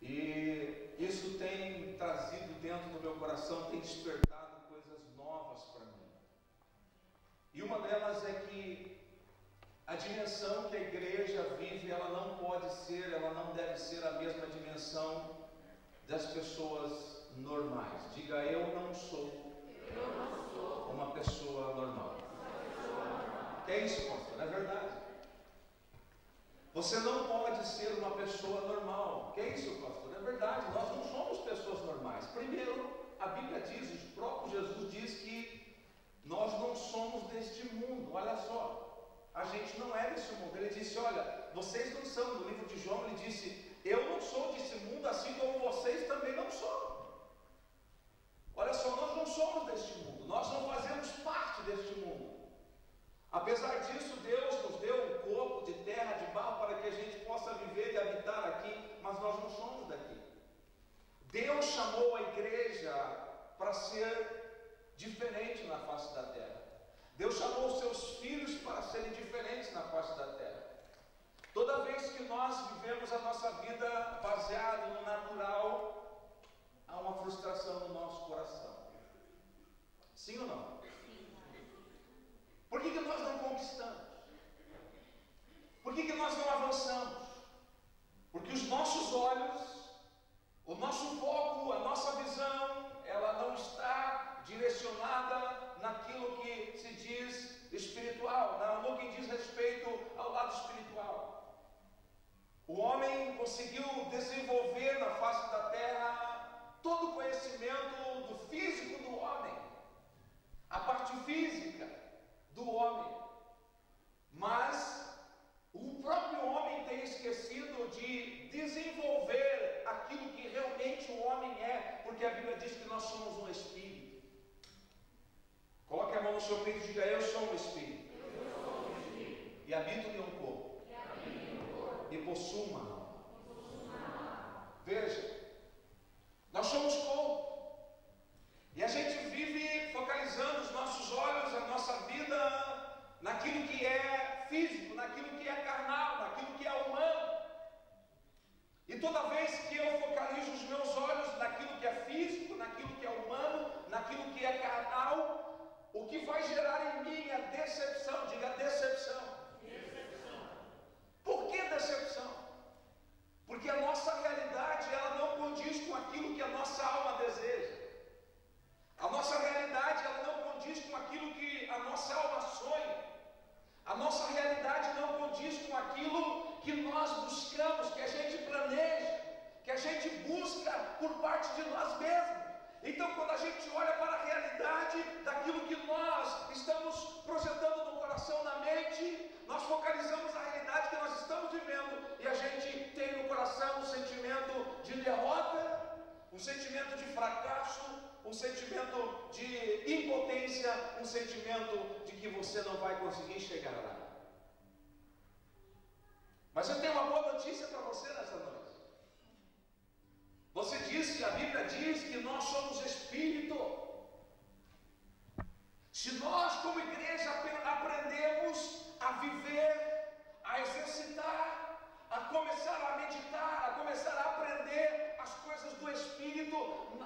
E isso tem trazido dentro do meu coração, tem despertado coisas novas para mim. E uma delas é que a dimensão que a igreja vive, ela não pode ser, ela não deve ser a mesma dimensão das pessoas normais. Diga, eu não sou uma pessoa normal. Que é isso, pastor? É verdade. Você não pode ser uma pessoa normal. Que é isso, pastor? É verdade. Nós não somos pessoas normais. Primeiro, a Bíblia diz, o próprio Jesus diz que nós não somos deste mundo. Olha só. A gente não é desse mundo. Ele disse, olha, vocês não são. No livro de João ele disse, eu não sou desse mundo, assim como vocês também não são. Olha só, nós não somos deste mundo. Nós não fazemos parte deste mundo. Apesar disso, Deus nos deu um corpo de terra, de barro, para que a gente possa viver e habitar aqui, mas nós não somos daqui. Deus chamou a igreja para ser diferente na face da terra. Deus chamou os seus filhos para serem diferentes na face da terra. Toda vez que nós vivemos a nossa vida baseada no natural, há uma frustração no nosso coração. Sim ou não? Por que nós não conquistamos? Por que nós não avançamos? Porque os nossos olhos, o nosso foco, a nossa visão, ela não está direcionada naquilo que se diz espiritual, no que diz respeito ao lado espiritual. O homem conseguiu desenvolver na face da terra todo o conhecimento do físico do homem, a parte física do homem, mas o próprio homem tem esquecido de desenvolver aquilo que realmente o homem é, porque a Bíblia diz que nós somos um espírito. Coloque a mão no seu peito e diga, eu sou um espírito, e habito em um corpo, e possuo uma alma. Veja, nós somos corpo. E a gente vive focalizando os nossos olhos, a nossa vida, naquilo que é físico, naquilo que é carnal, naquilo que é humano. E toda vez que eu focalizo os meus olhos naquilo que é físico, naquilo que é humano, naquilo que é carnal, o que vai gerar em mim é decepção. Diga decepção. Decepção. Por que decepção? Porque a nossa realidade, ela não condiz com aquilo que a nossa alma deseja. A nossa realidade, ela não condiz com aquilo que a nossa alma sonha. A nossa realidade não condiz com aquilo que nós buscamos, que a gente planeja, que a gente busca por parte de nós mesmos. Então, quando a gente olha para a realidade daquilo que nós estamos projetando no coração, na mente, nós focalizamos a realidade que nós estamos vivendo e a gente tem no coração um sentimento de derrota, um sentimento de fracasso, um sentimento de impotência, um sentimento de que você não vai conseguir chegar lá. Mas eu tenho uma boa notícia para você nessa noite. Você disse, a Bíblia diz que nós somos espírito. Se nós como igreja aprendemos a viver, a exercitar, a começar a meditar, a começar a aprender as coisas do Espírito,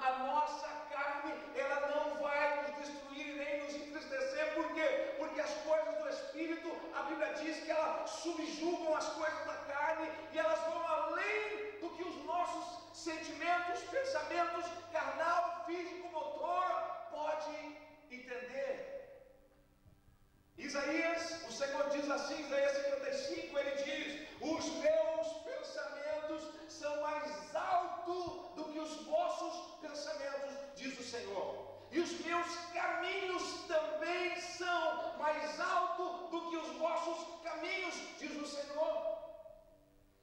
a nossa carne, ela não vai nos destruir nem nos entristecer. Por quê? Porque as coisas do Espírito, a Bíblia diz que elas subjugam as coisas da carne e elas vão além do que os nossos sentimentos, pensamentos, carnal, físico, motor, pode entender. Isaías, o Senhor diz assim, Isaías 55, ele diz, os meus pensamentos são mais altos do que os vossos pensamentos, diz o Senhor, e os meus caminhos também são mais altos do que os vossos caminhos, diz o Senhor.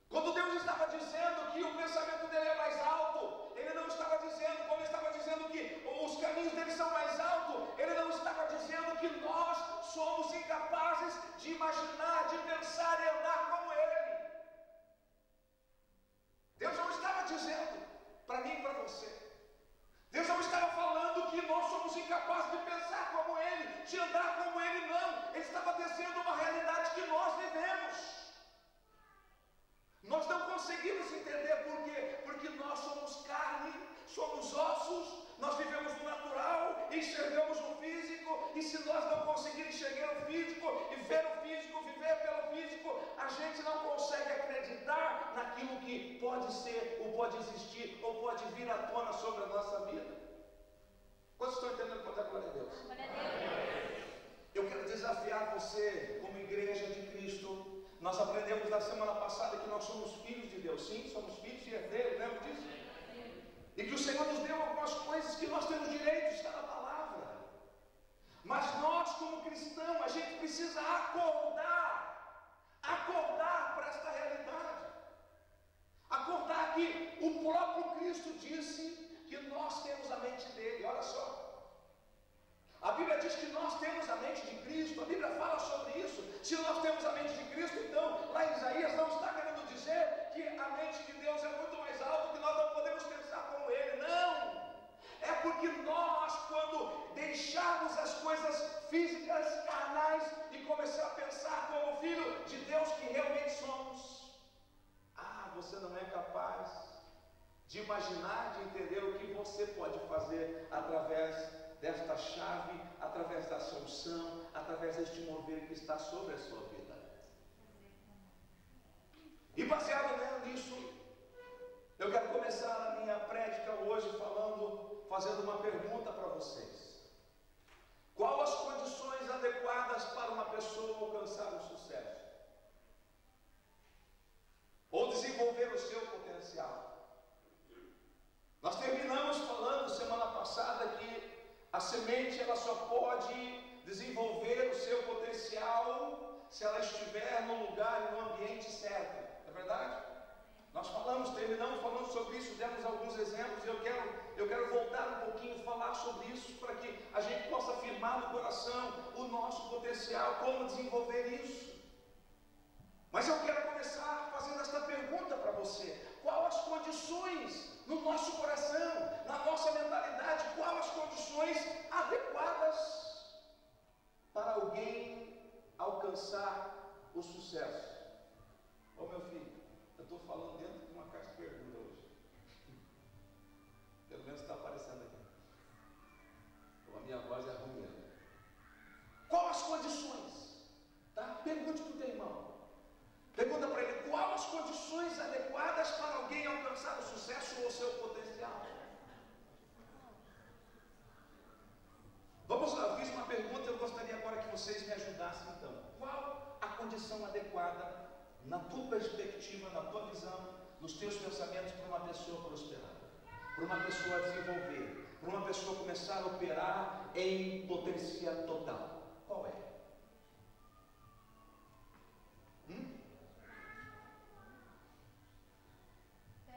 Quando Deus estava dizendo que o pensamento dele é mais alto, ele não estava dizendo, quando ele estava dizendo que os caminhos dele são mais altos, ele não estava dizendo que nós somos incapazes de imaginar, de pensar e andar como ele. Deus não estava dizendo para mim e para você. Deus não estava falando que nós somos incapazes de pensar como ele, de andar como ele, não. Ele estava dizendo uma realidade que nós vivemos. Nós não conseguimos conseguimos entender por quê? Porque nós somos carne, somos ossos, nós vivemos no natural, enxergamos o físico, e se nós não conseguirmos enxergar o físico e ver o físico, viver pelo físico, a gente não consegue acreditar naquilo que pode ser, ou pode existir, ou pode vir à tona sobre a nossa vida. Quantos estão entendendo quanto é glória a Deus? Eu quero desafiar você, como igreja de Cristo. Nós aprendemos na semana passada que nós somos filhos de Deus. Sim, somos filhos de herdeiro, lembra disso? E que o Senhor nos deu algumas coisas que nós temos direito, está na palavra. Mas nós, como cristãos, a gente precisa acordar para esta realidade. Acordar que o próprio Cristo disse que nós temos a mente dele. Olha só. A Bíblia diz que nós temos a mente de Cristo. A Bíblia fala sobre isso. Se nós temos a mente de Cristo, então lá em Isaías não está querendo dizer que a mente de Deus é muito mais alta, que nós não podemos pensar como Ele. Não! É porque nós, quando deixarmos as coisas físicas, carnais, e começar a pensar como filho de Deus que realmente somos, você não é capaz de imaginar, de entender o que você pode fazer através desta chave, através da solução, através deste mover que está sobre a sua vida. E baseado nisso, eu quero começar a minha prédica hoje fazendo uma pergunta para vocês. Qual as condições adequadas para uma pessoa alcançar o sucesso? Ou desenvolver o seu potencial? Nós terminamos falando semana passada que a semente ela só pode desenvolver o seu potencial se ela estiver no lugar e no ambiente certo. É verdade? Nós terminamos falando sobre isso, demos alguns exemplos, e eu quero voltar um pouquinho e falar sobre isso para que a gente possa afirmar no coração o nosso potencial, como desenvolver isso. Mas eu quero começar fazendo esta pergunta para você: qual as condições no nosso coração, na nossa mentalidade, qual as condições adequadas para alguém alcançar o sucesso? Ô meu filho, eu estou falando dentro de uma caixa de pergunta hoje. Pelo menos está aparecendo aqui. Ou a minha voz é ruim mesmo. Qual as condições? Tá? Pergunte para o teu irmão. Pergunta para ele: qual as condições adequadas para alguém alcançar o sucesso ou o seu potencial? Vamos lá, eu fiz uma pergunta, eu gostaria agora que vocês me ajudassem então. Qual a condição adequada, na tua perspectiva, na tua visão, nos teus pensamentos, para uma pessoa prosperar, para uma pessoa desenvolver, para uma pessoa começar a operar em potência total? Qual é?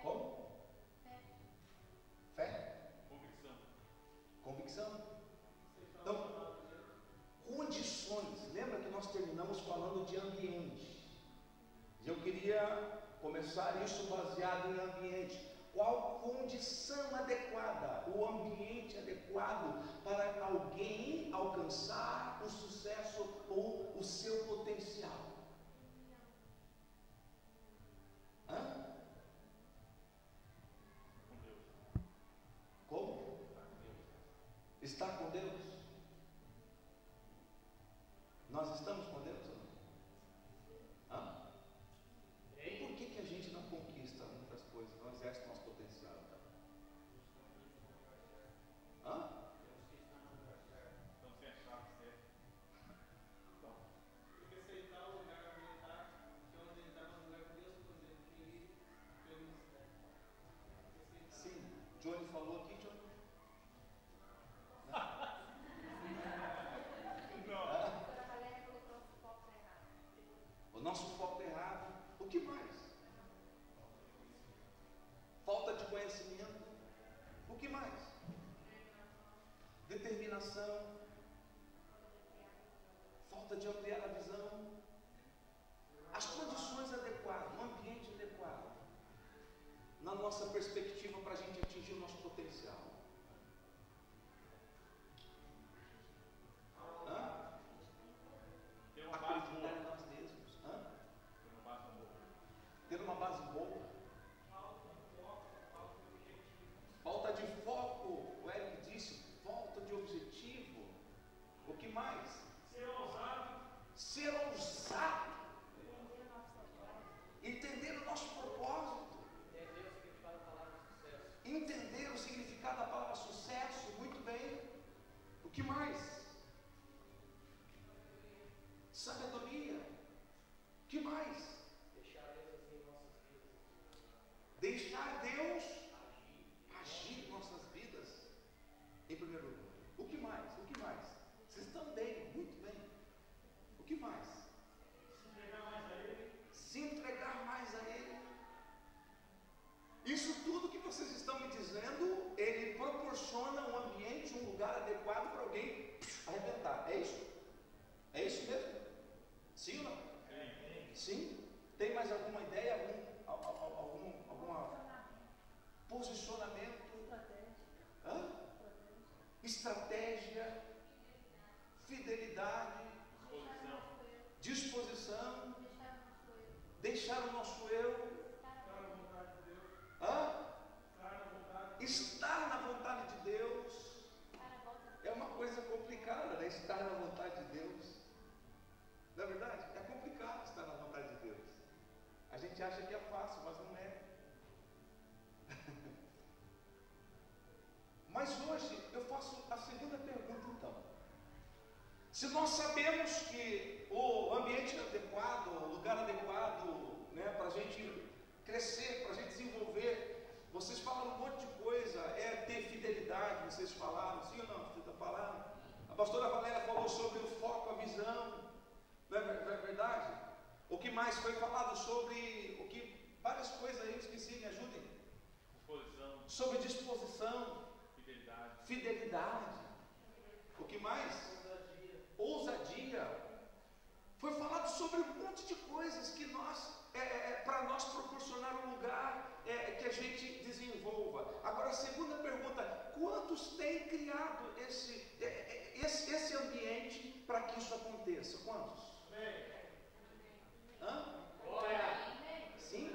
Como? Fé? Convicção. Então, condições. Lembra que nós terminamos falando de ambiente. Eu queria começar isso baseado em ambiente. Qual condição adequada, o ambiente adequado para alguém alcançar o sucesso ou o seu potencial? Como? Estar com Deus? Nós estamos com Deus ou não? E por que a gente não conquista muitas coisas, não exerce nosso potencial? Estão fechados, porque se ele está no lugar onde ele está, que onde ele está no lugar com Deus, por exemplo, que ele pelo mistério. Sim, Johnny falou aqui, Johnny. O nosso foco é errado. O que mais? Falta de conhecimento. O que mais? Determinação. Falta de ampliar a visão. As condições adequadas, o ambiente adequado, na nossa perspectiva, para a gente atingir o nosso potencial. Ter uma base Acreditar boa. em nós mesmos. Ter uma base boa. Ter uma base boa. significado da palavra sucesso, muito bem. O que mais? Sabedoria. O que mais? Deixar Deus agir em nossas vidas. Em primeiro lugar. O que mais? O que mais? Vocês estão bem, muito bem. O que mais? Se entregar mais a Ele. Se entregar mais a Ele. Isso tudo que vocês estão me dizendo, Ele proporciona um ambiente, um lugar adequado para alguém arrebentar. É isso? É isso mesmo? Sim ou não? Sim? Tem mais alguma ideia? Algum posicionamento? Hã? Estratégia? Fidelidade? Disposição? Deixar o nosso eu? Estar na vontade de Deus. É uma coisa complicada, né? Estar na vontade de Deus. Não é verdade? É complicado estar na vontade de Deus. A gente acha que é fácil, mas não é. Mas hoje eu faço a segunda pergunta então. Se nós sabemos que o ambiente adequado, o lugar adequado, né, para a gente crescer, para a gente desenvolver, vocês falaram um monte de coisa, é ter fidelidade, vocês falaram, sim ou não? Você está falando? A pastora Valéria falou sobre o foco, a visão, não é verdade? O que mais foi falado sobre, o que, várias coisas aí, eu esqueci, me ajudem. Disposição. Sobre disposição. Fidelidade. O que mais? Ousadia. Foi falado sobre um monte de coisas que nós, para nós proporcionar um lugar que a gente desenvolva. Agora a segunda pergunta: quantos têm criado esse ambiente para que isso aconteça? Quantos? Hã? Sim?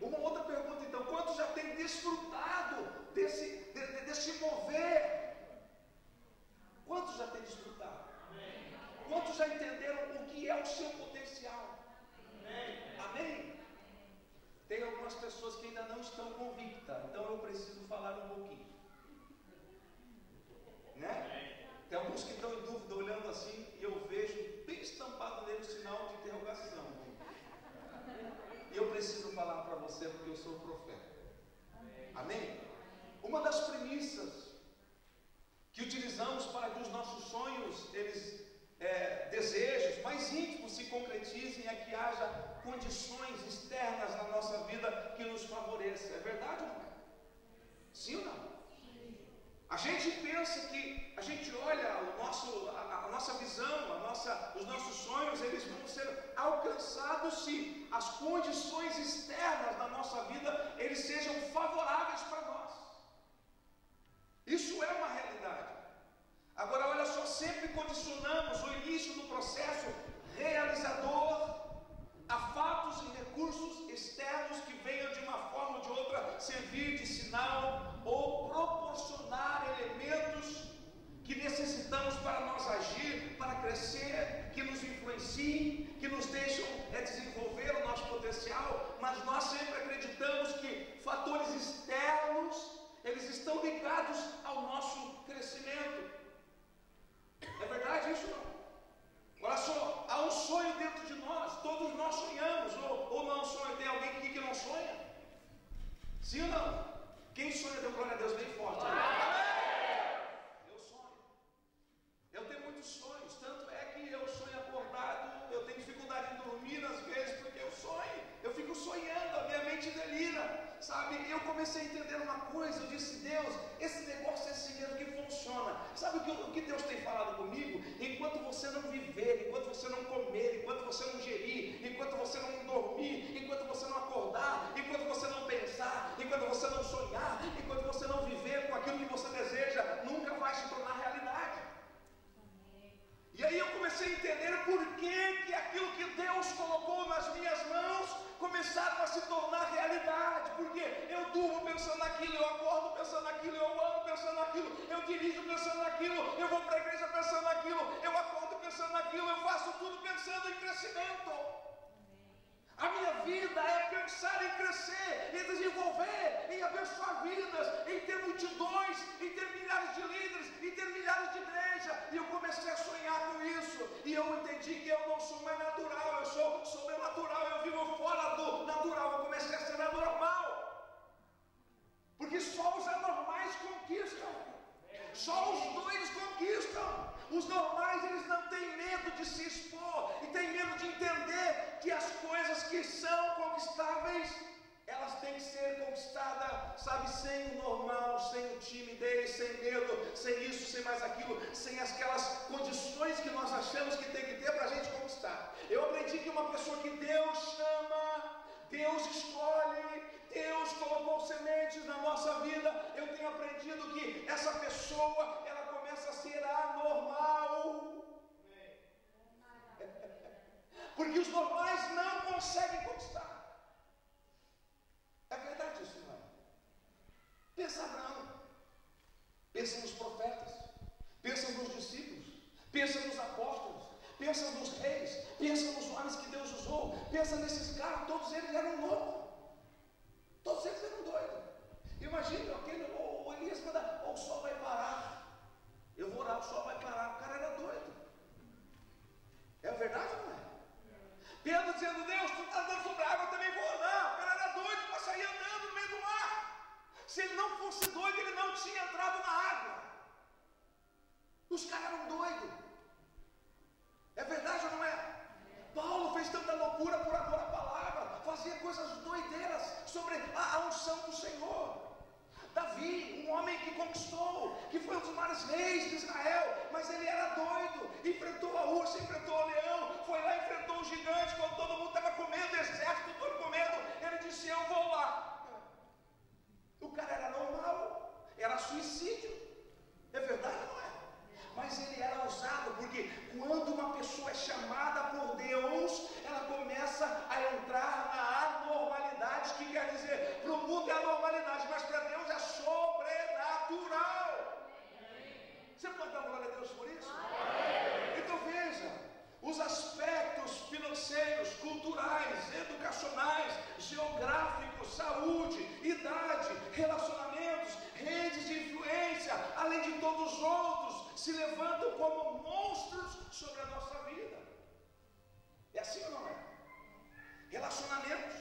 Uma outra pergunta então: quantos já têm desfrutado desse mover? Quantos já têm desfrutado? Quantos já entenderam o que é o seu potencial? Amém? Tem algumas pessoas que ainda não estão convictas, então eu preciso falar um pouquinho, né? Tem alguns que estão em dúvida, olhando assim, e eu vejo bem estampado nele o sinal de interrogação. E eu preciso falar para você porque eu sou profeta. Amém? Uma das premissas que utilizamos para que os nossos sonhos, desejos mais íntimos se concretizem, é que haja condições externas na nossa vida que nos favoreçam. É verdade ou não é? Sim ou não? A gente pensa que, a gente olha a nossa visão, os nossos sonhos, eles vão ser alcançados se as condições externas da nossa vida, eles sejam favoráveis para nós. Isso é uma realidade. Agora olha só, sempre condicionamos o início do processo realizador a fatos e recursos externos que venham de uma forma ou de outra servir de sinal ou proporcionar elementos que necessitamos para nós agir, para crescer, que nos influenciem, que nos deixam desenvolver o nosso potencial, mas nós sempre acreditamos que fatores externos, eles estão ligados ao nosso crescimento. É verdade isso não? Olha só, há um sonho dentro de nós, todos nós sonhamos, ou não sonha, tem alguém aqui que não sonha? Sim ou não? Quem sonha, deu glória a Deus bem forte. Eu sonho. Eu tenho muitos sonhos, tanto é que eu sonho acordado, eu tenho dificuldade em dormir às vezes, porque eu sonho, eu fico sonhando, a minha mente delira, sabe? E eu comecei a entender uma coisa, eu disse: Deus, esse negócio é assim mesmo que funciona. Sabe o que Deus tem falado comigo? Enquanto você não viver, enquanto você não comer, enquanto você não gerir, enquanto você não dormir, enquanto você não acordar, enquanto você não pensar, enquanto você não sonhar, enquanto você não viver com aquilo que você deseja, nunca vai se tornar realidade. E aí eu comecei a entender por que aquilo que Deus colocou nas minhas mãos começaram a se tornar realidade. Porque eu durmo pensando naquilo, eu acordo pensando naquilo, eu amo pensando naquilo, eu dirijo pensando naquilo, eu vou para a igreja pensando naquilo, eu acordo pensando naquilo, eu faço tudo pensando em crescimento. A minha vida é pensar em crescer, em desenvolver, em abençoar vidas, em ter multidões, em ter milhares de líderes, em ter milhares de igrejas. E eu comecei a sonhar com isso. E eu entendi que eu não sou mais natural, eu sou sobrenatural, eu vivo fora do natural. Eu comecei a ser anormal. Porque só os anormais conquistam. Só os doidos conquistam. Os normais, eles não têm medo de se expor e têm medo de entender que as coisas que são conquistáveis, elas têm que ser conquistadas, sabe, sem o normal, sem o timidez, sem medo, sem isso, sem mais aquilo, sem aquelas condições que nós achamos que tem que ter para a gente conquistar. Eu aprendi que uma pessoa que Deus chama, Deus escolhe, Deus colocou sementes na nossa vida. Eu tenho aprendido que essa pessoa, ela começa a ser anormal. Porque os normais não conseguem conquistar. É verdade isso, não é? Pensa Abraão, pensa nos profetas, pensa nos discípulos, pensa nos apóstolos, pensa nos reis, pensa nos homens que Deus usou, pensa nesses caras, todos eles eram loucos, todos eles eram doidos. Imagina, o Elias manda, o sol vai parar, eu vou orar, o sol vai parar, o cara era doido. É verdade ou não é? Pedro dizendo, Deus, tu está andando sobre a água, eu também vou andar. O cara era doido para sair andando no meio do mar. Se ele não fosse doido, ele não tinha entrado na água. Os caras eram doidos. É verdade ou não é? Paulo fez tanta loucura por amor à palavra, fazia coisas doideiras sobre a unção do Senhor. Davi, um homem que conquistou, que foi um dos maiores reis de Israel, mas ele era doido, enfrentou a ursa, enfrentou o leão, foi lá, enfrentou o gigante, quando todo mundo estava com medo, o exército todo com medo, ele disse, eu vou lá. O cara era normal, era suicídio, é verdade ou não é? Mas ele era ousado, porque quando uma pessoa é chamada por Deus, ela começa a entrar na anormalidade, que quer dizer, para o mundo é anormalidade, mas para Deus é sobrenatural. Você pode dar glória a Deus por isso? Então veja, os aspectos financeiros, culturais, educacionais, geográficos, saúde, idade, relacionamentos, redes de influência, além de todos os outros, se levantam como monstros sobre a nossa vida. É assim ou não é? Relacionamentos,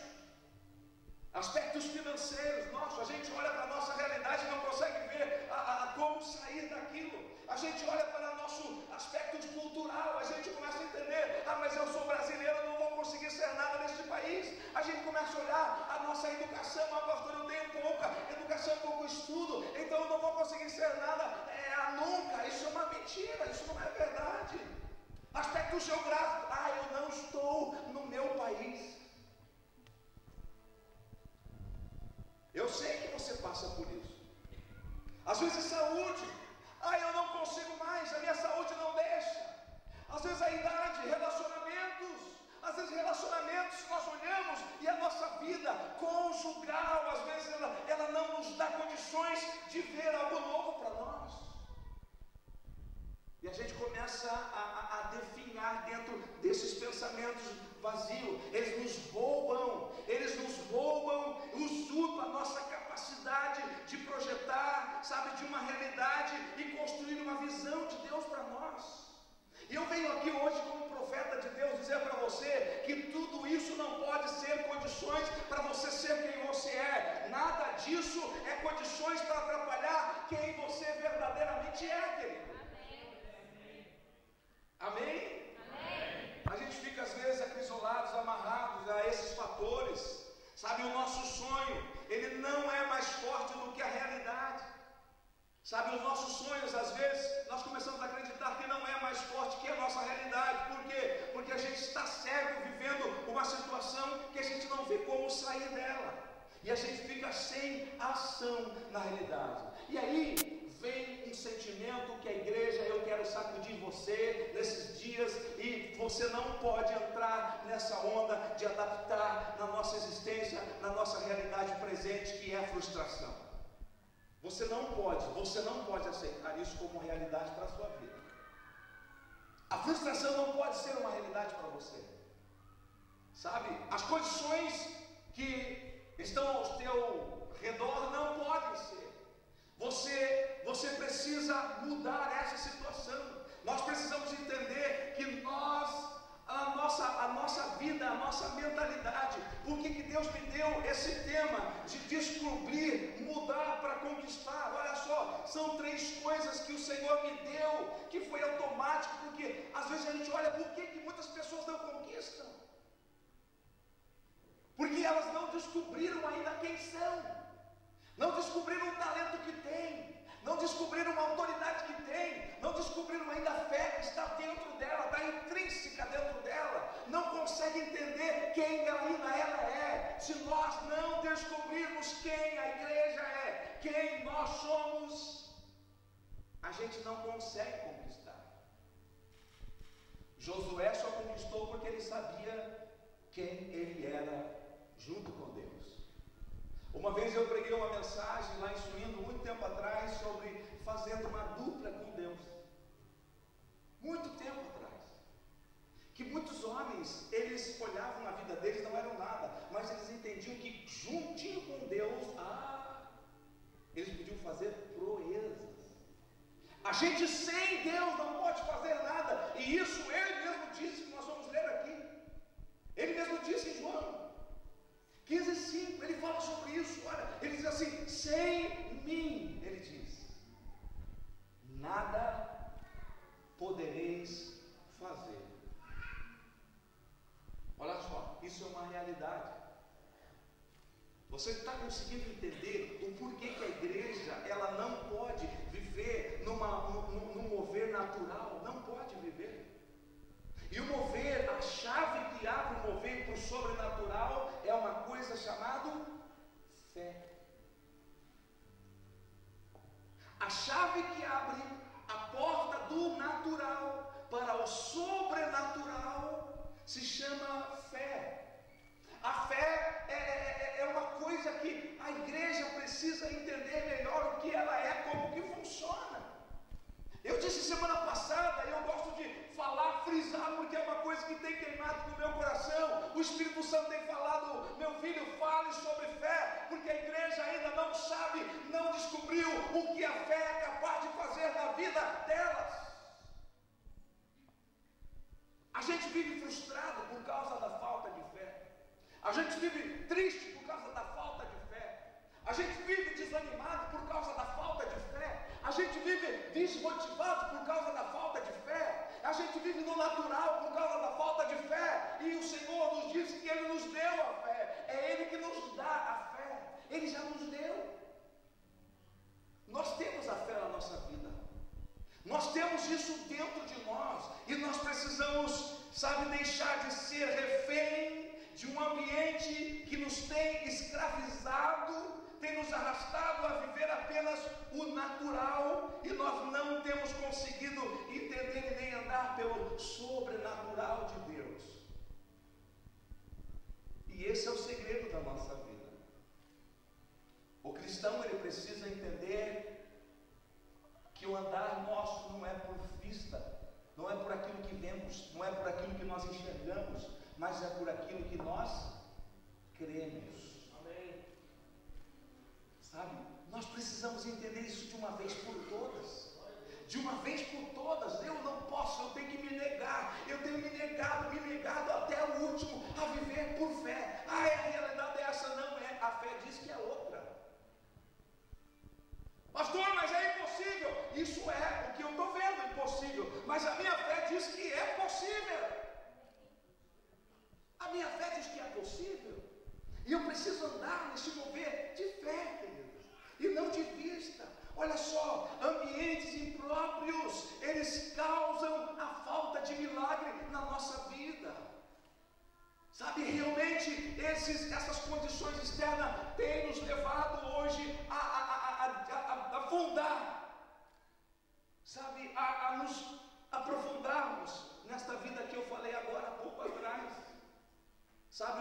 aspectos financeiros, nossa, a gente olha para a nossa realidade e não consegue ver como sair daquilo. A gente olha para o nosso aspecto cultural, a gente começa a entender, mas eu sou brasileiro, eu não vou conseguir ser nada neste país. A gente começa a olhar a nossa educação, pastor, eu tenho pouca educação, pouco estudo, então eu não vou conseguir ser nada nunca. Isso é uma mentira, isso não é verdade. Aspecto geográfico, eu não estou no meu país. Eu sei que você passa por isso. Às vezes saúde, eu não consigo mais, a minha saúde não deixa. Às vezes a idade, relacionamentos, às vezes relacionamentos nós olhamos e a nossa vida conjugal, às vezes ela não nos dá condições de ver algo novo para nós. E a gente começa a definhar dentro desses pensamentos vazios. Eles nos roubam, usurpam a nossa capacidade de projetar, sabe, de uma realidade e construir uma visão de Deus para nós. E eu venho aqui hoje como profeta de Deus dizer para você que tudo isso não pode ser condições para você ser quem você é. Nada disso é condições para atrapalhar quem você verdadeiramente é, querido. Amém? Amém? A gente fica às vezes acriolados, amarrados a esses fatores. Sabe, o nosso sonho, ele não é mais forte do que a realidade. Sabe, os nossos sonhos, às vezes, nós começamos a acreditar que não é mais forte que a nossa realidade. Por quê? Porque a gente está cego, vivendo uma situação que a gente não vê como sair dela. E a gente fica sem ação na realidade. E aí vem um sentimento que a igreja, eu quero sacudir você nesses dias, e você não pode entrar nessa onda de adaptar na nossa existência, na nossa realidade presente, que é a frustração. Você não pode aceitar isso como realidade para a sua vida. A frustração não pode ser uma realidade para você. Sabe, as condições que estão ao teu redor esse tema de descobrir, mudar para conquistar. Olha só, são 3 coisas que o Senhor me deu, que foi automático, porque às vezes a gente olha, por que muitas pessoas não conquistam? Porque elas não descobriram ainda quem são, não descobriram o talento que têm, não descobriram a autoridade que tem, não descobriram ainda a fé que está dentro dela, está intrínseca dentro dela, não consegue entender quem ainda ela é. Se nós não descobrirmos quem a igreja é, quem nós somos, a gente não consegue conquistar. Josué só conquistou porque ele sabia quem ele era junto com Deus. Uma vez eu preguei uma mensagem lá em Suíno, muito tempo atrás, sobre fazendo uma dupla com Deus. Muito tempo atrás. Que muitos homens, eles olhavam a vida deles, não eram nada, mas eles entendiam que juntinho com Deus, eles podiam fazer proezas. A gente sem Deus não pode fazer nada, e isso ele mesmo disse, que nós vamos ler aqui. Ele mesmo disse em João 15:5, ele fala sobre isso. Olha, ele diz assim: sem mim, ele diz, nada podereis fazer. Olha só, isso é uma realidade. Você está conseguindo entender o porquê que a igreja ela não pode viver num mover natural? Não pode viver. E o mover, a chave que abre o mover para o sobrenatural é uma coisa chamada fé. A chave que abre a porta do natural para o sobrenatural se chama fé. A fé é uma coisa que a igreja precisa entender melhor o que ela é, como que funciona. Eu disse semana passada, e eu gosto de falar, frisar, porque é uma coisa que tem queimado no meu coração. O Espírito Santo tem falado: meu filho, fale sobre fé, porque a igreja ainda não sabe, não descobriu o que a fé é capaz de fazer na vida delas. A gente vive frustrado por causa da falta de fé. A gente vive triste por causa da falta de fé. A gente vive desanimado por causa da falta de fé. A gente vive desmotivado por causa da falta de fé. A gente vive no natural por causa da falta de fé. E o Senhor nos disse que Ele nos deu a fé. É Ele que nos dá a fé. Ele já nos deu. Nós temos a fé na nossa vida. Nós temos isso dentro de nós. E nós precisamos, deixar de ser refém de um ambiente que nos tem escravizado, tem nos arrastado a viver apenas o natural, e nós não temos conseguido entender e nem andar pelo sobrenatural de Deus. E esse é o segredo da nossa vida. O cristão, ele precisa entender que o andar nosso não é por vista, não é por aquilo que vemos, não é por aquilo que nós enxergamos, mas é por aquilo que nós cremos. Amém. Nós precisamos entender isso de uma vez por todas. De uma vez por todas. Eu não posso, eu tenho que me negar. Eu tenho me negado até o último a viver por fé. A realidade é essa, não é. A fé diz que é outra. Pastor, mas é impossível. Isso é o que eu estou vendo, impossível. Mas a minha fé diz que é possível. A minha fé diz que é possível. E eu preciso andar nesse mover de fé, queridos, e não de vista. Olha só, ambientes impróprios, eles causam a falta de milagre na nossa vida. Realmente essas condições externas têm nos levado hoje a afundar, a nos aprofundarmos nesta vida que eu falei agora há pouco atrás.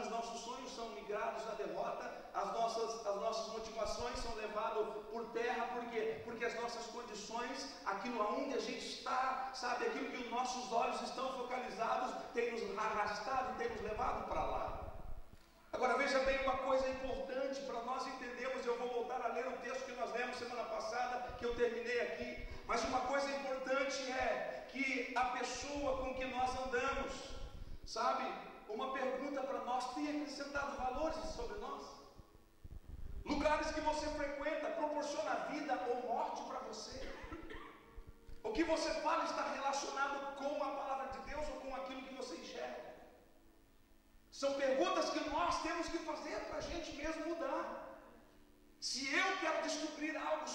Os nossos sonhos são migrados à derrota, as nossas motivações são levadas por terra. Por quê? Porque as nossas condições, aquilo aonde a gente está, aquilo que os nossos olhos estão focalizados, tem nos arrastado e tem nos levado para lá. Agora veja bem uma coisa importante para nós entendermos. Eu vou voltar a ler o texto que nós lemos semana passada, que eu terminei aqui. Mas uma coisa importante é que a pessoa com que nós andamos, uma pergunta para nós: tem acrescentado valores sobre nós?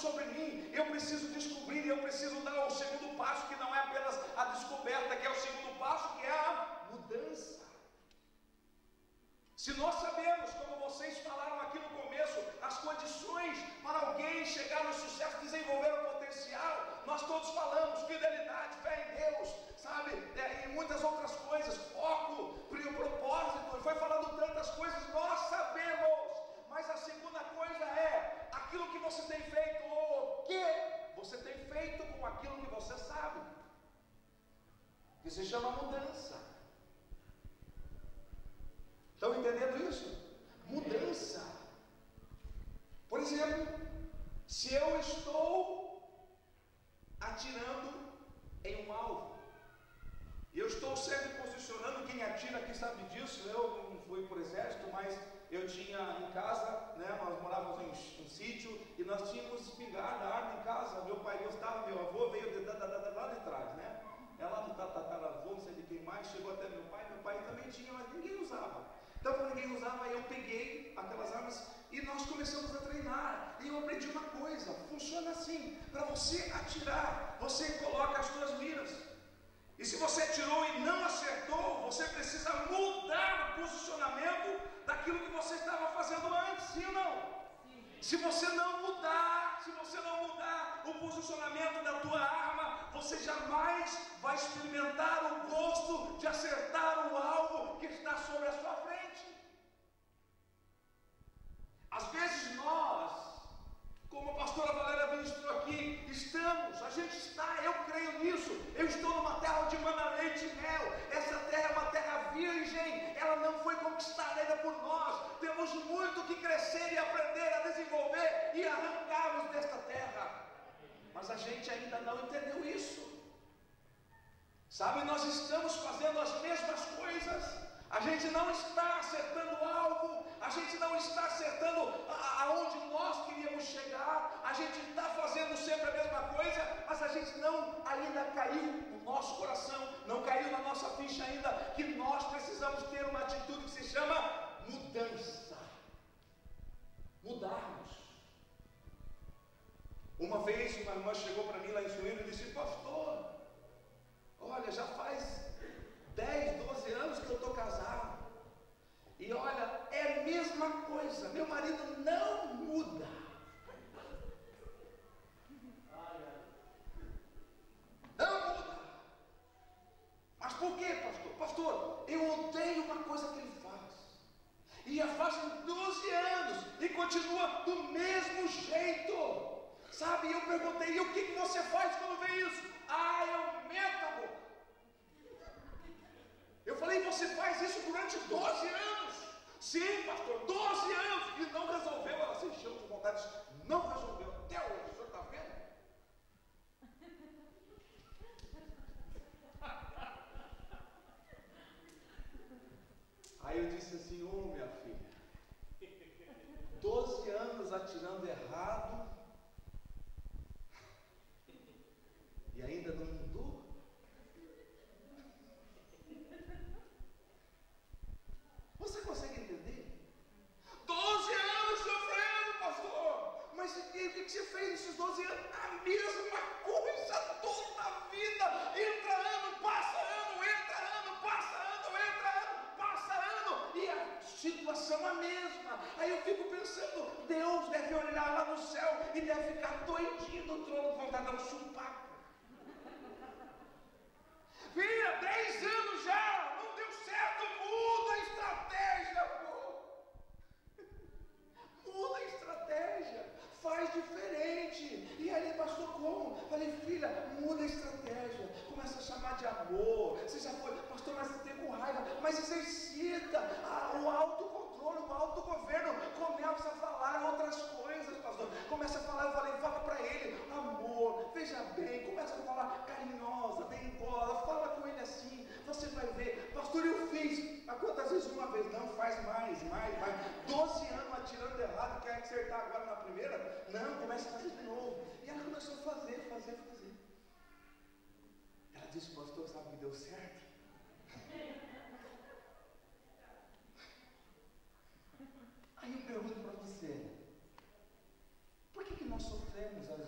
sobre mim, eu preciso descobrir, eu preciso dar o segundo passo, que não é apenas a descoberta, que é o segundo passo, que é a mudança. Se nós sabemos, como vocês falaram aqui no começo, as condições para alguém chegar no sucesso, desenvolver o potencial, nós todos falamos, fidelidade, fé em Deus, sabe, e muitas outras coisas, foco, propósito, foi falando tantas coisas, nós sabemos, mas a segunda coisa é aquilo que você tem feito, ou o que você tem feito com aquilo que você sabe, que se chama mudança. Estão entendendo isso? Mudança. Por exemplo, se eu estou atirando em um alvo, e eu estou sempre posicionando, quem atira aqui sabe disso, eu não fui por exército, mas eu tinha em casa, né, nós morávamos em um sítio, e nós tínhamos espingarda, arma em casa, meu pai gostava, meu avô veio lá de trás, né? É lá do tataravô, não sei de quem mais, chegou até meu pai também tinha, mas ninguém usava. Então, quando ninguém usava, eu peguei aquelas armas e nós começamos a treinar. E eu aprendi uma coisa, funciona assim, para você atirar, você coloca as suas miras. E se você atirou e não acertou, você precisa mudar o posicionamento daquilo que você estava fazendo antes, sim ou não? Sim. Se você não mudar o posicionamento da tua arma, você jamais vai experimentar o gosto de acertar o alvo que está sobre a sua frente. Às vezes nós, como a pastora Valéria ministrou aqui, a gente está, eu creio nisso, eu estou numa terra de mana, leite e mel, essa terra é uma terra virgem, ela não foi conquistada ainda por nós, temos muito que crescer e aprender a desenvolver e arrancarmos desta terra, mas a gente ainda não entendeu isso, sabe, nós estamos fazendo as mesmas coisas, a gente não está acertando o alvo, a gente não está acertando aonde nós queríamos chegar, a gente está fazendo sempre a mesma coisa, mas a gente não ainda caiu no nosso coração, não caiu na nossa ficha ainda, que nós precisamos ter uma atitude que se chama mudança, mudarmos. Uma vez uma irmã chegou para mim lá em Suíno e disse: pastor, olha, já faz 10, 12 anos que eu estou casado, e olha, é a mesma coisa, meu marido não muda. Não muda. Mas por quê, pastor? Pastor, eu odeio uma coisa que ele faz, e já fazem 12 anos e continua do mesmo jeito, sabe? E eu perguntei: e o que você faz quando vê isso? Eu meto a boca. Eu falei: você faz isso durante 12 anos? Sim, pastor, 12 anos. E não resolveu. Ela se encheu de vontade. Não resolveu. Até hoje, o senhor está vendo? Aí eu disse assim: minha filha, 12 anos atirando errado e ainda não mudou? Você consegue entender? 12 anos sofrendo, pastor. Mas o que você fez nesses 12 anos? A mesma coisa toda a vida. Entra ano, passa ano, entra ano, passa ano, entra ano, passa ano. E a situação é a mesma. Aí eu fico pensando: Deus deve olhar lá no céu e deve ficar doidinho do trono, com vontade de dar um chupaco. Filha, 10 anos já, não deu certo, muda a estratégia, pô. Muda a estratégia, faz diferente. E aí, pastor, como? Falei: filha, muda a estratégia, começa a chamar de amor. Você já foi, pastor, mas você tem com raiva, mas exercita o autocontrole, o autogoverno. Começa a falar outras coisas, pastor. Começa a falar, eu falei: fala para ele, amor, veja bem, começa a falar carinhosa, dengosa, fala com ele assim, você vai ver. Pastor, eu fiz, há quantas vezes? Uma vez? Não, faz mais. 12 anos atirando errado, quer acertar agora na primeira? Não, começa a fazer de novo. E ela começou a fazer. Ela disse: pastor, sabe que deu certo? Aí eu pergunto para você: por que nós sofremos às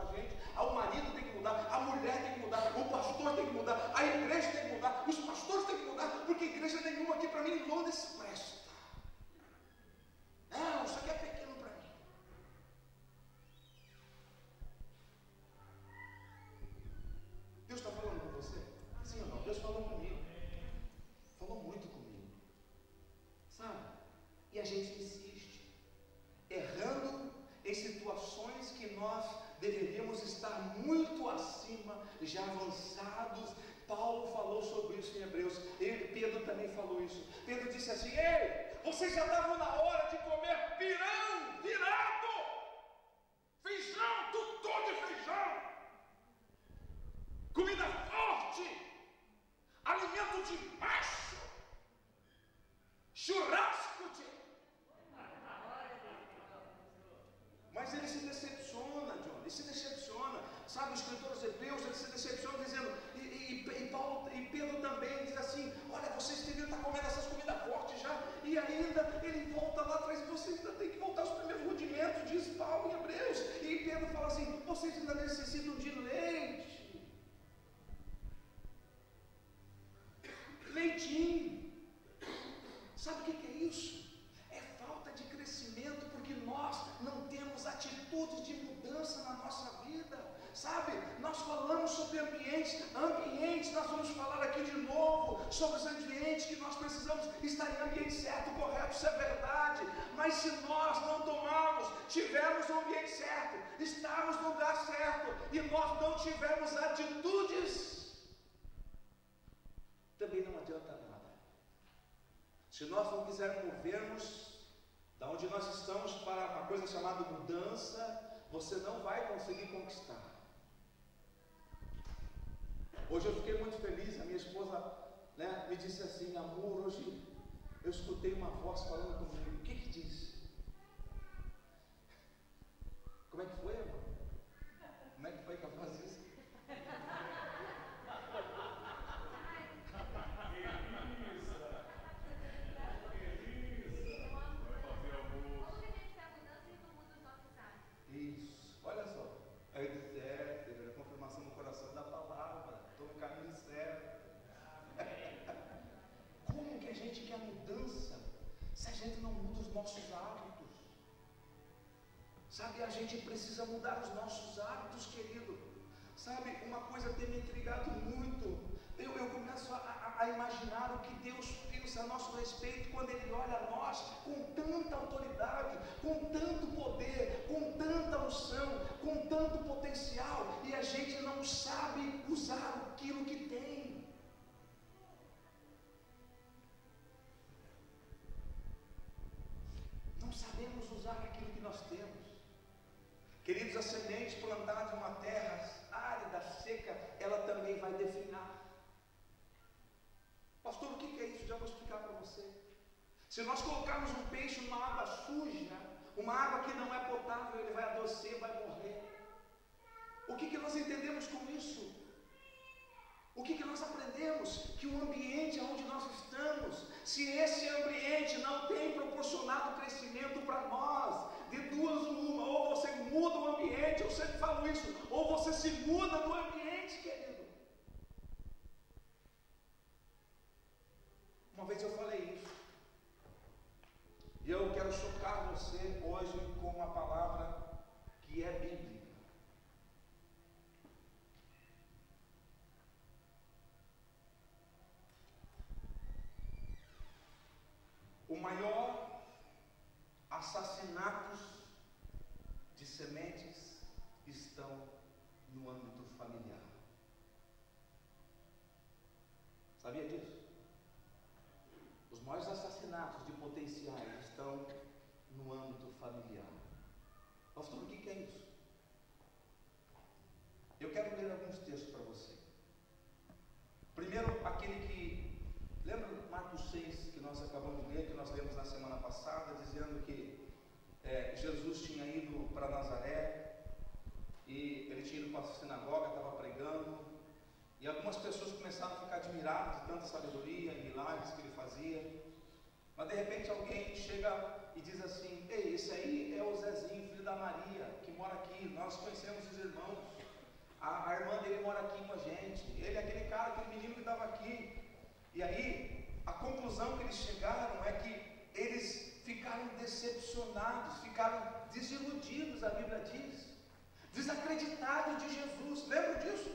a gente, o marido tem que mudar, a mulher tem que mudar, o pastor tem que mudar, a igreja tem que mudar, os pastores têm que mudar, porque igreja nenhuma aqui para mim em Londres presta. Não, isso aqui é pequeno para mim. Deus está falando com você? Sim ou não? Deus falou comigo. Falou muito comigo. Sabe? E a gente insiste, errando em situações que nós deveríamos estar muito acima, já avançados. Paulo falou sobre isso em Hebreus. Pedro também falou isso. Pedro disse assim: ei, vocês já estavam na hora de comer pirão, virado, feijão, tutu de feijão, comida forte, alimento de macho, churrasco de... Mas ele se decepciona, John, ele se decepciona. Sabe, os escritores hebreus, ele se decepciona dizendo, e Pedro também diz assim: olha, vocês deviam estar comendo essas comidas fortes já, e ainda ele volta lá atrás, vocês ainda têm que voltar aos primeiros rudimentos, diz Paulo em Hebreus. E Pedro fala assim: vocês ainda necessitam de leite, leitinho. Sabe o que é isso? É falta de crescimento, porque nós não temos atitudes de mudança na nossa vida, sabe? Nós falamos sobre ambientes, nós vamos falar aqui de novo sobre os ambientes que nós precisamos estar em ambiente certo, correto, isso é verdade, mas se nós não tivermos o ambiente certo, estarmos no lugar certo, e nós não tivermos atitudes, também não adianta nada. Se nós não quisermos movermos da onde nós estamos para uma coisa chamada mudança, você não vai conseguir conquistar. Hoje eu fiquei muito feliz, a minha esposa, me disse assim: amor, hoje eu escutei uma voz falando comigo. O que diz? Como é que foi, amor? Como é que foi que a voz disse? Isso, olha só. Aí eu disse: teve a confirmação no coração da palavra, estou no caminho certo. Como que a gente quer mudança se a gente não muda os nossos hábitos? Sabe, a gente precisa mudar os nossos hábitos, querido. Sabe, uma coisa tem me intrigado muito. Eu começo a imaginar o que Deus pensa a nosso respeito quando Ele olha a nós com tanta autoridade, com tanto poder, com tanta unção, com tanto potencial, e a gente não sabe usar aquilo que tem. Não sabemos usar aquilo que nós temos. Queridos, a semente plantada em uma terra árida, seca, ela também vai definhar. Pastor, o que é isso? Já vou explicar para você. Se nós colocarmos um peixe numa água suja, uma água que não é potável, ele vai adoecer, vai morrer. O que nós entendemos com isso? O que nós aprendemos? Que o ambiente onde nós estamos, se esse ambiente não tem proporcionado crescimento para nós, de duas uma, ou você muda o ambiente, eu sempre falo isso, ou você se muda do ambiente, querido. Uma vez eu falei isso, e eu quero chocar você hoje com uma palavra que é bíblica. O maior assassinatos de sementes estão no âmbito familiar. Sabia disso? Os maiores assassinatos de potenciais estão no âmbito familiar. Pastor, o que é isso? Eu quero ler alguns textos para você. Primeiro, aquele que... Lembra Marcos 6, que nós acabamos de ler, que nós lemos na semana passada, dizendo que Jesus tinha ido para Nazaré, e ele tinha ido para a sinagoga, estava pregando, e algumas pessoas começaram a ficar admiradas de tanta sabedoria e milagres que ele fazia, mas de repente alguém chega e diz assim: ei, esse aí é o Zezinho, filho da Maria, que mora aqui, nós conhecemos os irmãos, a irmã dele mora aqui com a gente, ele é aquele cara, aquele menino que estava aqui. E aí, a conclusão que eles chegaram é que eles ficaram decepcionados, ficaram desiludidos, a Bíblia diz, desacreditados de Jesus. Lembra disso?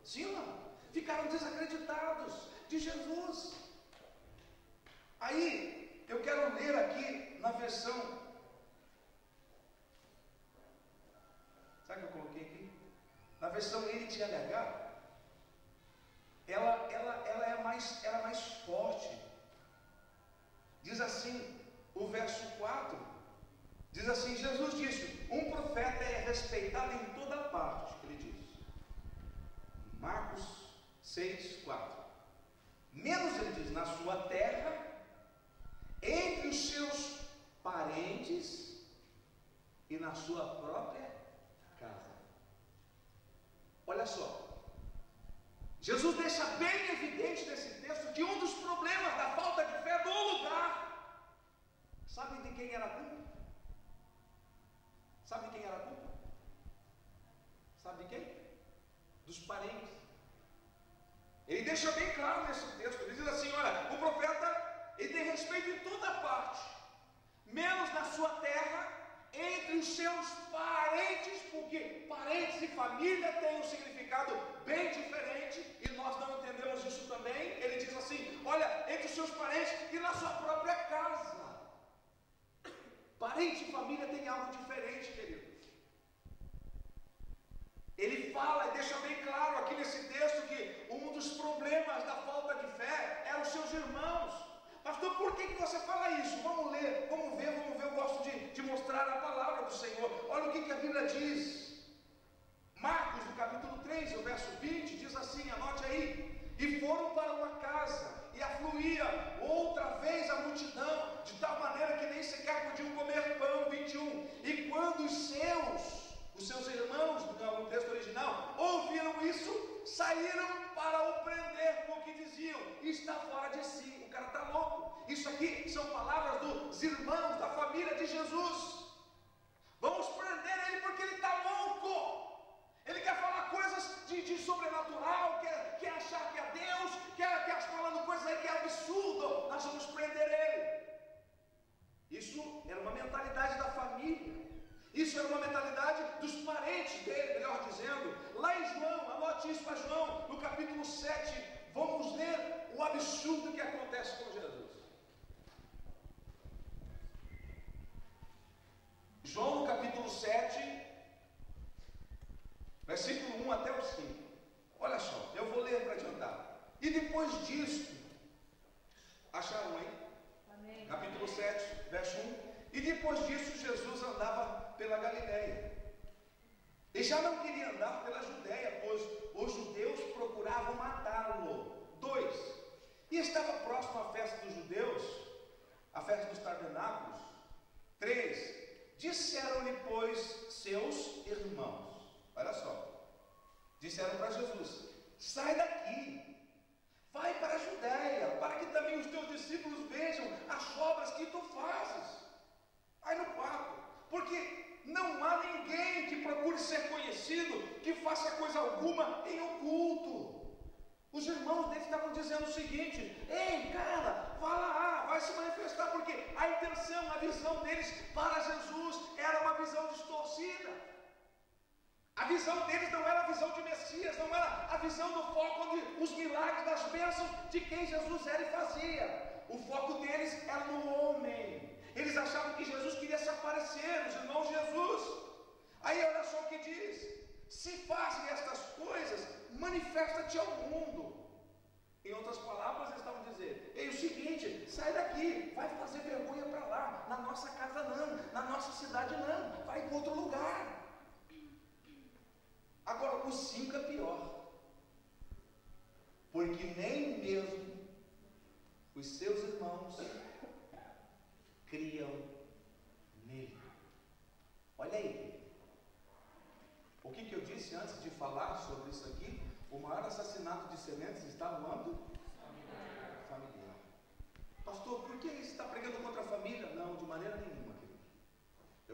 Sim ou não? Ficaram desacreditados de Jesus. Aí, eu quero ler aqui na versão, sabe o que eu coloquei aqui? Na versão NTLH, ela é mais forte. Diz assim, o verso 4, diz assim: Jesus disse, um profeta é respeitado em toda parte, ele diz. Marcos 6, 4. Menos, ele diz, na sua terra, entre os seus parentes e na sua própria casa. Olha só, Jesus deixa bem evidente nesse texto que um dos problemas da falta de fé do lugar, sabe de quem era a culpa? Sabe de quem era a culpa? Sabe de quem? Dos parentes. Ele deixa bem claro nesse texto, ele diz assim: olha, o profeta, ele tem respeito em toda parte, menos na sua terra, entre os seus parentes, porque parentes e família têm um significado bem diferente, e nós não entendemos isso também. Ele diz assim: olha, entre os seus parentes e na sua própria casa. Parente e família tem algo diferente, querido. Ele fala e deixa bem claro aqui nesse texto que um dos problemas da falta de fé eram os seus irmãos. Pastor, por que você fala isso? Vamos ler, vamos ver. Eu gosto de mostrar a palavra do Senhor. Olha o que a Bíblia diz. Marcos, no capítulo 3, o verso 20, diz assim, anote aí: e foram para uma casa, e afluía outra vez a multidão, de tal maneira que nem sequer podiam comer pão. 21. E quando os seus irmãos, no texto original, ouviram isso, saíram para o prender, porque diziam: está fora de si, o cara está louco. Isso aqui são palavras dos irmãos da família de Jesus. Vamos prender ele porque ele está louco. Ele quer falar coisas de sobrenatural, quer achar que é Deus, quer falando coisas aí que é absurdo. Nós vamos prender ele. Isso era uma mentalidade da família. Isso era uma mentalidade dos parentes dele, melhor dizendo. Lá em João, anote isso para João, no capítulo 7, vamos ler o absurdo que acontece com Jesus. João, no capítulo 7, versículo 1 até o 5. Olha só, eu vou ler para adiantar. E depois disso, acharam aí? Amém. Capítulo 7, verso 1. E depois disso, Jesus andava pela Galileia. E já não queria andar pela Judéia, pois os judeus procuravam matá-lo. 2. E estava próximo à festa dos judeus, a festa dos tabernáculos. 3. Disseram-lhe, pois, seus irmãos. Olha só. Disseram para Jesus: sai daqui, vai para a Judéia, para que também os teus discípulos vejam as obras que tu fazes. Aí no 4, porque não há ninguém que procure ser conhecido, que faça coisa alguma em oculto. Os irmãos deles estavam dizendo o seguinte: ei, cara, vá lá, vai se manifestar, porque a intenção, a visão deles para Jesus era uma visão distorcida. A visão deles não era a visão de Messias, não era a visão do foco onde os milagres das bênçãos de quem Jesus era e fazia. O foco deles era no homem. Eles achavam que Jesus queria se aparecer, os irmãos de Jesus. Aí olha só o que diz: se fazem estas coisas, manifesta-te ao mundo. Em outras palavras, eles estavam dizendo: ei, o seguinte, sai daqui, vai fazer vergonha para lá, na nossa casa não, na nossa cidade não, vai para outro lugar. Agora, o 5 é pior, porque nem mesmo os seus irmãos criam nele. Olha aí, o que eu disse antes de falar sobre isso aqui? O maior assassinato de sementes está no âmbito familiar. Pastor, por que você está pregando contra a família? Não, de maneira nenhuma.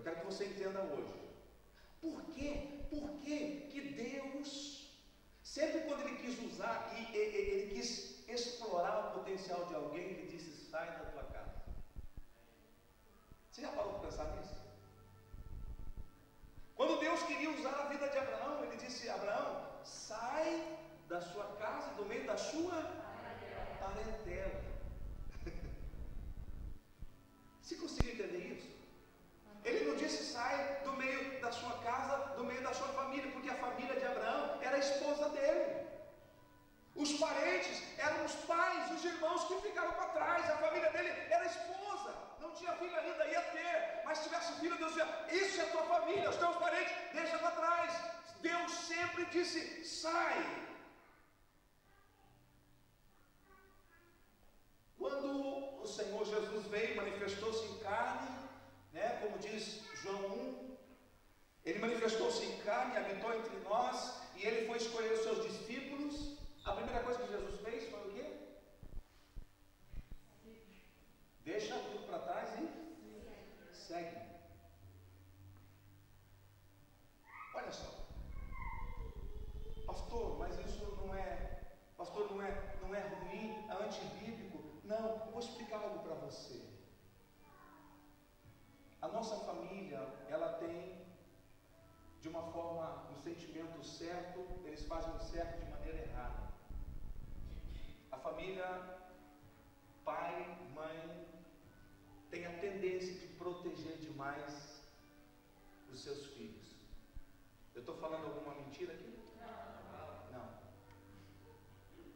Eu quero que você entenda hoje. Por quê? Por que que Deus, sempre quando Ele quis usar, Ele quis explorar o potencial de alguém, Ele disse: sai da tua casa. Você já parou para pensar nisso? Quando Deus queria usar a vida de Abraão, Ele disse: Abraão, sai da sua casa, do meio da sua parentela. Você conseguiu entender isso? Ele não disse: sai do meio da sua casa, do meio da sua família, porque a família de Abraão era a esposa dele. Os parentes eram os pais, os irmãos que ficaram para trás. A família dele era a esposa. Não tinha filho ainda, ia ter. Mas se tivesse filho, Deus dizia: isso é a tua família, os teus parentes, deixa para trás. Deus sempre disse: sai. Quando o Senhor Jesus veio, manifestou-se em carne, né, como diz João 1, Ele manifestou-se em carne, habitou entre nós, e Ele foi escolher os seus discípulos. A primeira coisa que Jesus fez foi o quê? Deixa tudo para trás e segue. Olha só, pastor, mas isso não é, pastor, não é ruim, é antibíblico. Não, eu vou explicar algo para você. A nossa família, ela tem, de uma forma, um sentimento certo, eles fazem o certo de maneira errada. A família, pai, mãe, tem a tendência de proteger demais os seus filhos. Eu estou falando alguma mentira aqui? Não.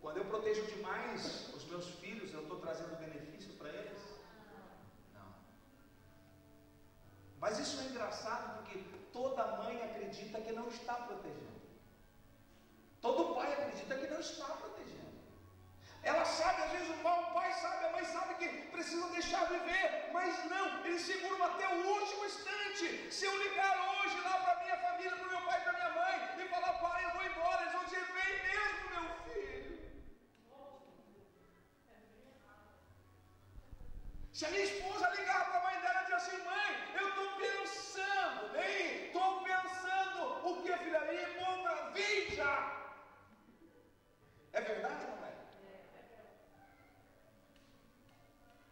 Quando eu protejo demais os meus filhos, eu estou trazendo benefício para eles? Não. Mas isso é engraçado porque toda mãe acredita que não está protegendo. Todo pai acredita que não está protegendo. Ela sabe, às vezes o pai sabe, a mãe sabe que precisa deixar viver, mas não, eles seguram até o último instante. Se eu ligar hoje lá para a minha família, para o meu pai e para a minha mãe, e falar: pai, eu vou embora, eles vão dizer: vem mesmo, meu filho. Se a minha esposa ligar para a mãe dela e dizer assim: mãe, eu estou pensando, hein? Estou pensando, o que, filha minha? Contra, vem já. É verdade ou não é?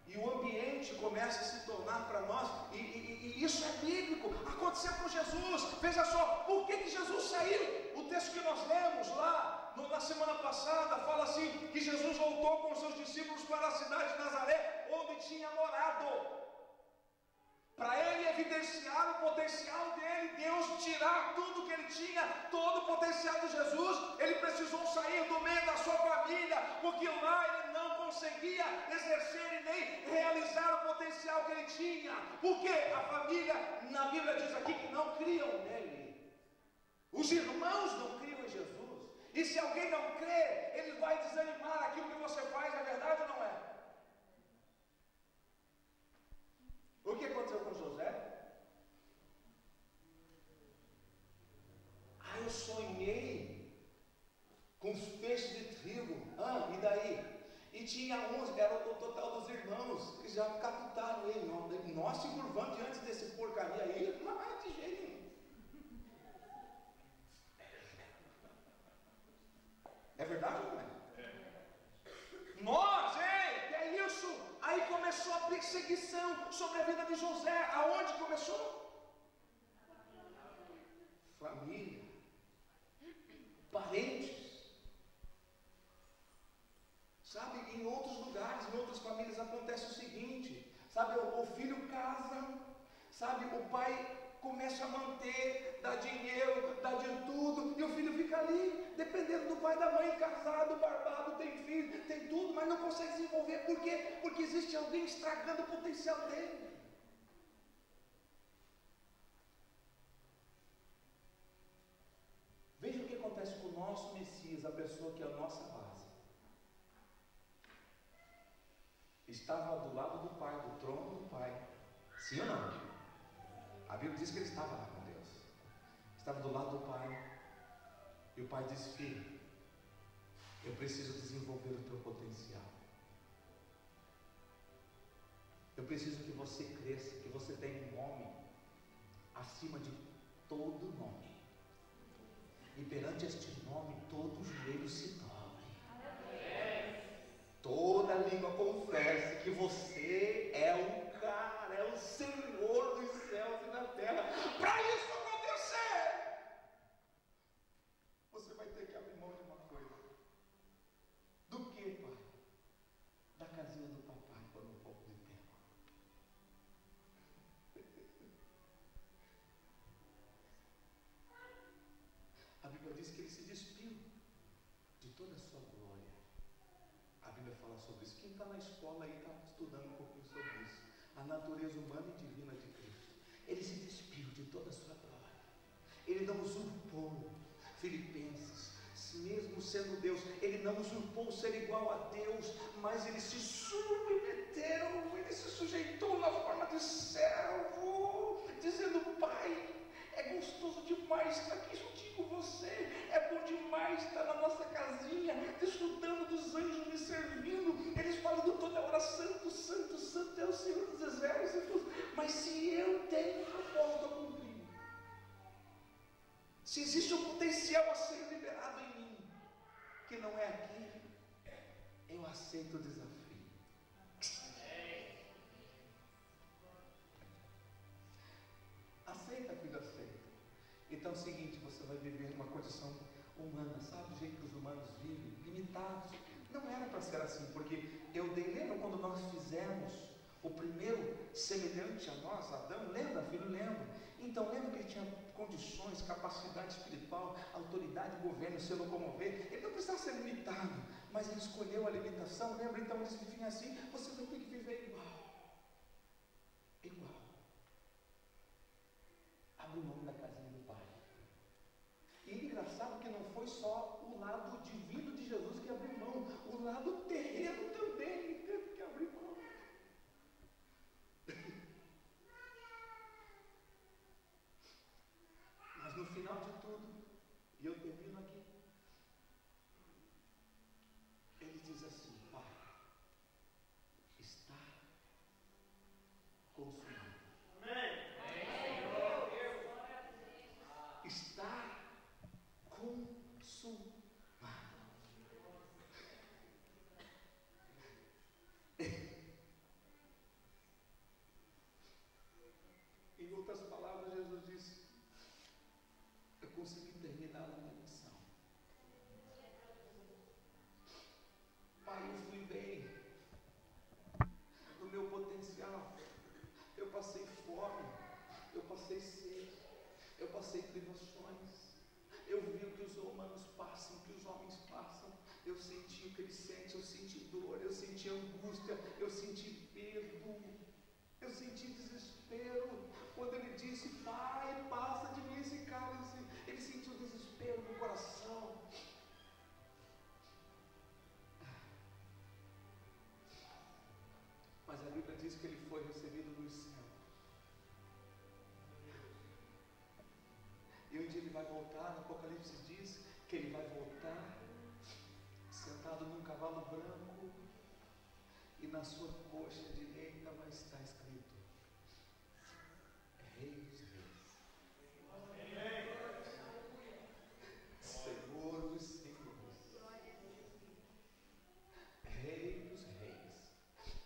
E o ambiente começa a se tornar para nós, e isso é bíblico, aconteceu com Jesus. Veja só, por que Jesus saiu? O texto que nós lemos lá, na semana passada, fala assim, que Jesus voltou com os seus discípulos para a cidade de Nazaré, onde tinha morado. Para ele evidenciar o potencial dele, Deus tirar tudo que ele tinha, todo o potencial de Jesus, ele precisou sair do meio da sua família, porque lá ele não conseguia exercer e nem realizar o potencial que ele tinha, porque a família, na Bíblia diz aqui, que não criam nele, os irmãos não criam em Jesus, e se alguém não crê, ele vai desanimar. Aquilo que você faz é verdade ou não é? O que aconteceu com José? Eu sonhei com os feixes de trigo. E daí? E tinha uns, era o total dos irmãos, que já captaram ele. Nós se curvando diante desse porcaria aí, não é de jeito nenhum. É verdade ou não é? Nós, que é isso? Aí começou a perseguição sobre a vida de José. Aonde começou? Família, parentes. Sabe, em outros lugares, em outras famílias acontece o seguinte, sabe, o filho casa, sabe, o pai começa a manter, dá dinheiro, dá de tudo, e o filho fica ali, dependendo do pai e da mãe, casado, barbado, tem filho, tem tudo, mas não consegue desenvolver. Por quê? Porque existe alguém estragando o potencial dele. Veja o que acontece com o nosso Messias, a pessoa que é a nossa base. Estava do lado do Pai, do trono do Pai. Sim ou não? A Bíblia diz que ele estava lá com Deus. Estava do lado do Pai. E o Pai disse: filho, eu preciso desenvolver o teu potencial. Eu preciso que você cresça, que você tenha um homem. acima de todo nome. E perante este nome, todo joelho se dobre. Toda língua confesse que você é o cara, é o Senhor dos céus e da terra. Para isso acontecer, você vai ter que abrir mão de uma coisa. Do que, pai? Da casinha do papai por um pouco de tempo. A Bíblia diz que ele se despiu de toda a sua glória. A Bíblia fala sobre isso. Quem está na escola aí está estudando um pouquinho sobre isso. A natureza humana e divina de Cristo. Ele se despiu de toda a sua glória. Ele não usurpou. Filipenses, mesmo sendo Deus, ele não usurpou ser igual a Deus, mas ele se submeteu, ele se sujeitou na forma de servo, dizendo: Pai, é gostoso demais estar aqui juntinho com você, é bom demais estar na nossa casinha, desfrutando dos anjos me servindo. Eles falam do toda hora: Santo, Santo, Santo é o Senhor dos Exércitos. Mas se eu tenho um propósito a cumprir, se existe um potencial a ser liberado em mim, que não é aqui, eu aceito o desafio. Aceita, filho, aceita. Então é o seguinte, você vai viver uma condição humana, sabe o jeito que os humanos vivem, limitados. Não era para ser assim, porque lembra quando nós fizemos o primeiro semelhante a nós, Adão? Lembra, filho? Lembra? Então lembra que ele tinha condições, capacidade espiritual, autoridade, governo, se locomover. Ele não precisava ser limitado, mas ele escolheu a limitação. Lembra? Então ele disse assim: você vai ter que viver igual. Abre mão da casinha do Pai. E é engraçado que não foi só o lado divino de Jesus que abriu mão, o lado terreno também ele teve que abrir mão. Mas no final de tudo, e eu termino aqui, ele diz assim: Pai, está consumado. Amém. Está consumado. Em outras palavras, Jesus disse: eu consegui terminar a minha missão. Pai, eu fui bem no meu potencial. Eu passei fome, eu passei sede, eu passei privações. Eu vi o que os humanos passam, o que os homens passam. Eu senti o que eles sentem, eu senti dor, eu senti angústia, eu senti medo, eu senti desespero. Quando ele disse: Pai, passa de mim esse cálice, ele sentiu desespero no coração. Mas a Bíblia diz que ele foi recebido nos céus. E um dia ele vai voltar, no Apocalipse diz que ele vai voltar sentado num cavalo branco, e na sua coxa direita vai estar escrito: Rei dos Reis, Senhor dos Senhores, Rei dos Reis,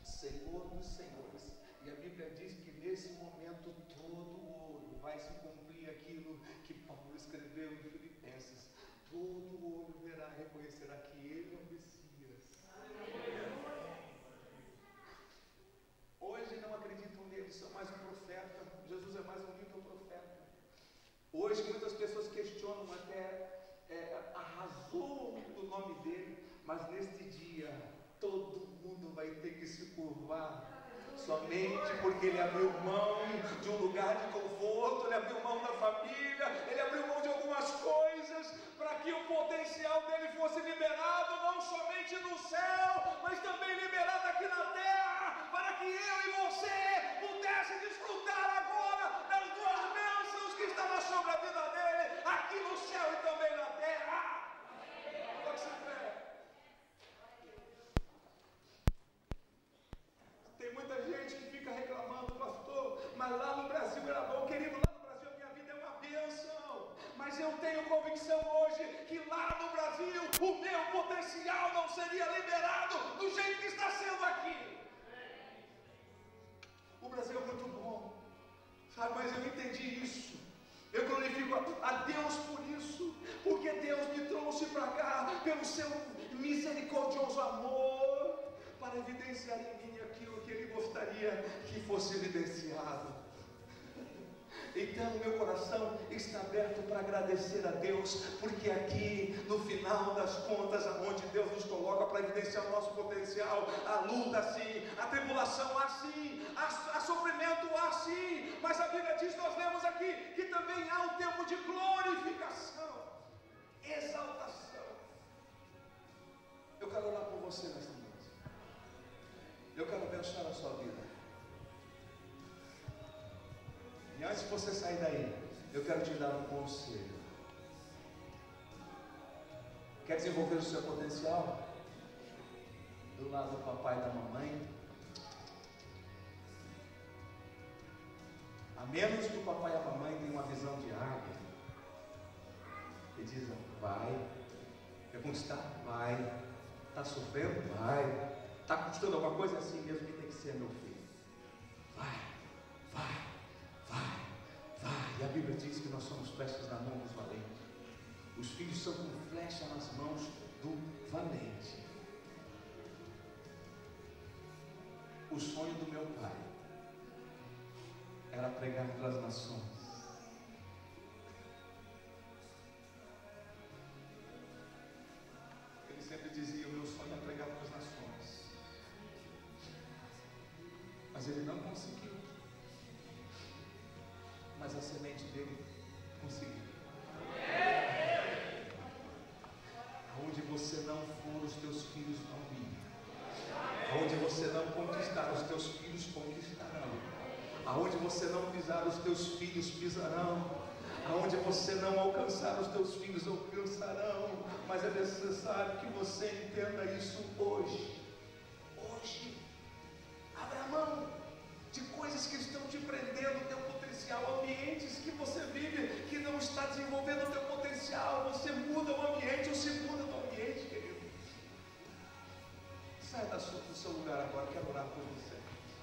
Senhor dos Senhores. E a Bíblia diz que nesse momento todo o olho vai se cumprir aquilo que Paulo escreveu em Filipenses: todo o olho verá, reconhecerá que ele é o Messias. Hoje não acreditam nele, são mais um profeta. Jesus é mais um livro profeta. Hoje muitas pessoas questionam até a razão do nome dele, mas neste dia todo mundo vai ter que se curvar, somente porque ele abriu mão de um lugar de conforto, ele abriu mão da família, ele abriu mão de algumas coisas, para que o potencial dele fosse liberado, não somente no céu, mas também liberado aqui na terra, para que eu e você pudesse desfrutar agora das duas bênçãos que estavam sobre a vida dele, aqui no céu e também na terra. Pode ser fé. Tem muita gente que fica reclamando: pastor, mas lá no Brasil era bom. Querido, lá no Brasil mas eu tenho convicção hoje que lá no Brasil o meu potencial não seria liberado do jeito que está sendo aqui. O Brasil é muito bom, sabe, mas eu entendi isso. Eu glorifico a Deus por isso, porque Deus me trouxe para cá pelo seu misericordioso amor, para evidenciar em mim aquilo que Ele gostaria que fosse evidenciado. Então meu coração está aberto para agradecer a Deus, porque aqui no final das contas, aonde Deus nos coloca para evidenciar o nosso potencial, a luta sim, a tribulação assim, a sofrimento assim, mas a Bíblia diz, nós lemos aqui, que também há um tempo de glorificação, exaltação. Eu quero orar por você nesta noite, eu quero abençoar a sua vida. E antes de você sair daí, eu quero te dar um conselho. Quer desenvolver o seu potencial? Do lado do papai e da mamãe? A menos que o papai e a mamãe tenham uma visão de águia, e dizem, vai. Quer conquistar? Vai. Está sofrendo? Vai. Está conquistando alguma coisa? Assim mesmo que tem que ser, meu filho. Vai, vai. Vai, vai. E a Bíblia diz que nós somos flechas na mão dos valentes. Os filhos são como flecha nas mãos do valente. O sonho do meu pai era pregar pelas nações. Ele sempre dizia, o meu sonho é pregar pelas nações. Mas ele não conseguiu. Mas a semente dele conseguiu. Aonde você não for, os teus filhos vão vir. Aonde você não conquistar, os teus filhos conquistarão. Aonde você não pisar, os teus filhos pisarão. Aonde você não alcançar, os teus filhos alcançarão. Mas é necessário que você entenda isso hoje. Hoje. Abra mão de coisas que estão te prendendo o teu potencial, ambientes que você vive que não está desenvolvendo o teu potencial. Você muda o ambiente ou se muda do ambiente, querido. Sai do seu lugar agora, quero orar por você.